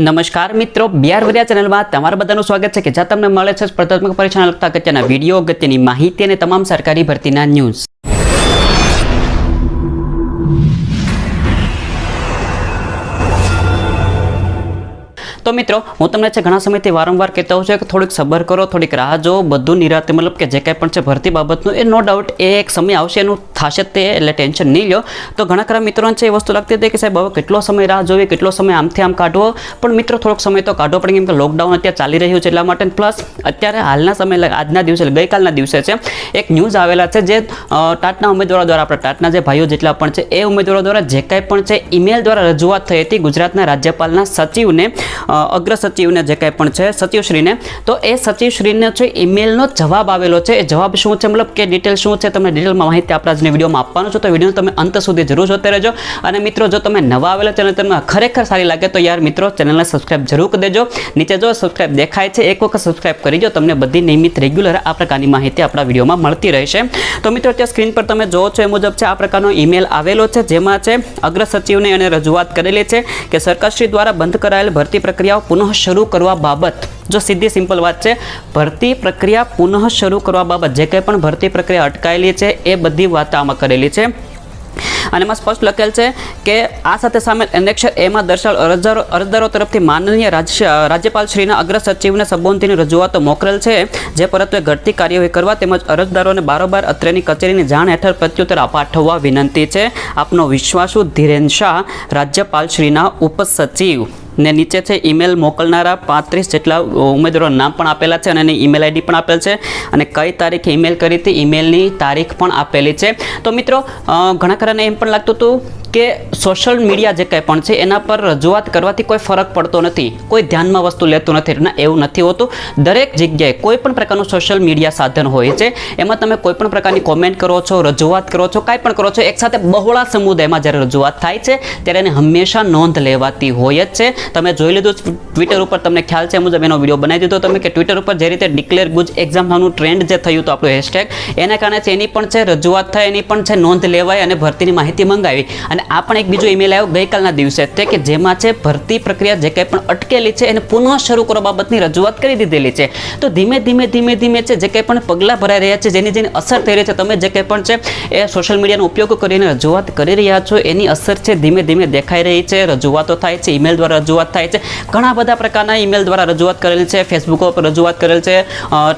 નમસ્કાર મિત્રો, R Variya ચેનલમાં તમારા બધાનું સ્વાગત છે કે જ્યાં તમને મળે છે સ્પર્ધાત્મક પરીક્ષાને લગતા અગત્યના વિડીયો, અગત્યની માહિતી અને તમામ સરકારી ભરતીના ન્યૂઝ। तो मित्रों हूँ तमने घना समय वारंवार कहता हूँ कि थोड़ी सबर करो, थोड़ी राह जो बधु निराते मतलब कि जे कंई भरती बाबतनु ए नो डाउट एक समय आवशे एनुं थशे ते एटले टेन्शन नहीं लो। तो घणा खरा मित्रों ने वस्तु लगती थी कि साहेब हवे केटलो समय राह जोवी, केटलो समय आमथी आम काढवो, पण मित्रों थोड़ोक समय तो काढवो पड़े केम के लॉकडाउन अत्यारे चाली रह्युं छे एटला माटे। प्लस अत्यारे हालना समय आजना दिवसे गईकालना दिवसे छे एक न्यूज आवेला छे जे टाटना उमेदवारो द्वारा आपणा टाटना जे भाईओ जेटला पण छे ए उमेदवारो द्वारा जे कांई पण छे ईमेल द्वारा रजूआत थई हती गुजरातना राज्यपालना सचिवने, अग्र सचिवने जे कंई पण छे सचिवश्रीने। तो ए सचिवश्रीने छे ईमेलनो जवाब आवेलो छे। ए जवाब शुं छे मतलब के डिटेल शुं छे तमने डिटेलमां माहिती आपणा आजनी विडियोमां आपवानो छुं। तो विडियो तमे अंत सुधी जरूर जोता रहेजो। अने मित्रों जो तमे नवा आवेला चेनल तमने खरेखर सारी लागे तो यार मित्रों चेनलने सब्सक्राइब जरूर कर देजो। नीचे जो सब्सक्राइब देखाय छे एक वखत सब्सक्राइब करी दो, तमने बधी नियमित रेग्युलर आ प्रकारनी माहिती आपणा विडियोमां मळती रहेशे। तो मित्रों त्यां स्क्रीन पर तमे जोवो छो ए मुजब छे आ प्रकारनो ईमेल आवेलो छे जेमां छे अग्र सचिवने एने रजूआत करेली छे के सरकारश्री द्वारा बंध करायेल भरती प्रक्रियाओ पुनः शुरू करवा बाबत। जो सीधी सिंपल बात है, भर्ती प्रक्रिया पुनः शुरू करवा बाबत जे कंई पण भर्ती प्रक्रिया अटकायेली छे ए बधी वात आमां करेली छे। અને એમાં સ્પષ્ટ લખેલ છે કે આ સાથે સામેલ એનેક્સર એમાં દર્શાવેલ અરજદારો તરફથી માનનીય રાજ્યપાલશ્રીના અગ્ર સચિવને સંબોધીને રજૂઆતો મોકલેલ છે જે પરત્વે ઘટતી કાર્યવાહી કરવા તેમજ અરજદારોને બારોબાર અત્રેની કચેરીની જાણ હેઠળ પ્રત્યુત્તર પાઠવવા વિનંતી છે। આપનો વિશ્વાસુ ધીરેન શાહ, રાજ્યપાલશ્રીના ઉપસચિવ। ने नीचे है ईमेल मोकलनारा 35 जेटला उम्मीदवारों नाम पण आपेला छे अने ईमेल आईडी पण आपेल छे अने कई तारीखे ईमेल करी थी ईमेलनी तारीख पण आपेली छे। तो मित्रों घणा खराने एम पण लागतुं हतुं के सोशल मीडिया जे कंई पण छे एना पर रजूआत करवाथी कोई फरक पड़तो नथी, कोई ध्यानमां वस्तु लेतुं नथी। ना एवुं नथी होतुं। दरेक जग्याए कोई पण प्रकारनुं सोशल मीडिया साधन होय छे, एमां तमे कोई पण प्रकारनी कॉमेंट करो छो, रजूआत करो छो, कांई पण करो छो, एक साथे बहुळा समुदायमां ज्यारे रजूआत थाय छे त्यारे एने हमेशा नोंध लेवाती होय ज छे। तमे जोई लीधुं ट्विटर पर तमने ख्याल छे मुजब एनो विडियो बनावी दीधो तमे के ट्विटर पर जे रीते डिक्लेर गुज एक्जाम नानुं ट्रेंड जे थयुं तो आपणुं हेशटेग एना कारणे एनी पण छे रजूआत थाय, एनी पण छे नोंध लेवाय अने भरतीनी माहिती मंगावी। अने आ पण एक बीजो ईमेल आव्यो गईकालना दिवसे ते के जेमां छे भरती प्रक्रिया जे कंई पण अटकेली छे एने पुनः शरू करवा बाबतनी रजूआत करी दीधेली छे। तो धीमे धीमे धीमे धीमे छे जे कंई पण पगला भराई रह्या छे, जेनी जेनी असर थई रही छे, तमे जे कंई पण छे ए सोशल मीडियानो उपयोग करीने रजूआत करी रह्या छो एनी असर छे धीमे धीमे देखाई रही छे। रजूआतो थाय छे, ईमेल द्वारा रजूआत थाय छे, घणा बधा प्रकारना ईमेल द्वारा रजूआत करेल छे, फेसबुक पर रजूआत करेल छे,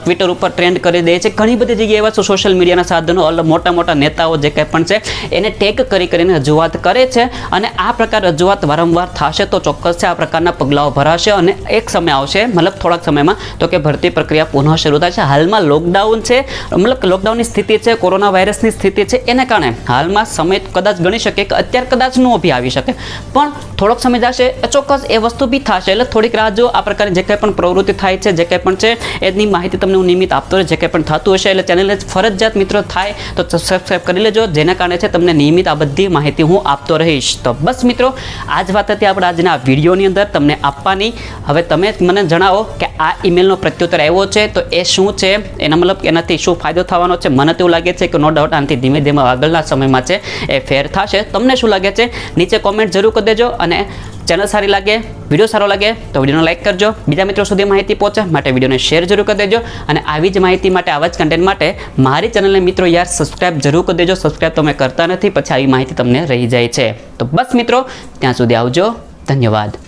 ट्विटर पर ट्रेंड करी दे छे। घणी बधी जग्याए एवा सोशल मीडियाना साधनो मोटा मोटा नेताओ जे कंई पण छे एने टेग करी करीने रजूआत करे छे અને આ પ્રકાર રજૂઆત વારંવાર થશે તો ચોક્કસ છે આ પ્રકારના પગલાઓ ભરાશે અને એક સમય આવશે મતલબ થોડાક સમયમાં તો કે ભરતી પ્રક્રિયા પુનઃ શરૂ થશે। હાલમાં લોકડાઉન છે મતલબ લોકડાઉનની સ્થિતિ છે, કોરોના વાયરસની સ્થિતિ છે, એને કારણે હાલમાં સમય કદાચ ગણી શકે કે અત્યારે કદાચ નો બી આવી શકે, પણ થોડોક સમય જશે ચોક્કસ એ વસ્તુ બી થશે। એટલે થોડીક રાહ જો આ પ્રકારની જે કંઈ પણ પ્રવૃત્તિ થાય છે, જે કંઈ પણ છે એની માહિતી તમને હું નિયમિત આપતો રહે, જે કંઈ પણ થતું હશે એટલે ચેનલને ફરજિયાત મિત્રો થાય તો સબસ્ક્રાઇબ કરી લેજો, જેના કારણે છે તમને નિયમિત આ બધી માહિતી હું આપતો રહીશ। तो बस मित्रों आज बात थी अपने आज विडियोनी अंदर तमने आपवानी। हवे तमे मने जणावो कि आ ईमेलनो प्रत्युत्तर आव्यो छे तो ए शुं छे, एना मतलब एनाथी शुं फायदो थवानो छे। मने तो लागे छे कि नो डाउट आनाथी धीमे धीमे आगळना समयमां छे ए फेर थशे। तमने शुं लागे छे नीचे कॉमेंट जरूर कर देजो अने चैनल सारी लगे, विडियो सारो लगे तो विडियो लाइक करजो, बीजा मित्रों सुधी माहिती पहोंचे माटे विडियोने शेर जरूर कर देजो अने आवी ज माहिती माटे आवा ज कंटेंट माटे मारी चेनलने मित्रों यार सब्सक्राइब जरूर कर देजो। सब्सक्राइब तमे करता नथी पछी आवी माहिती तमने रही जाय छे। तो बस मित्रों त्यां सुधी आवजो, धन्यवाद।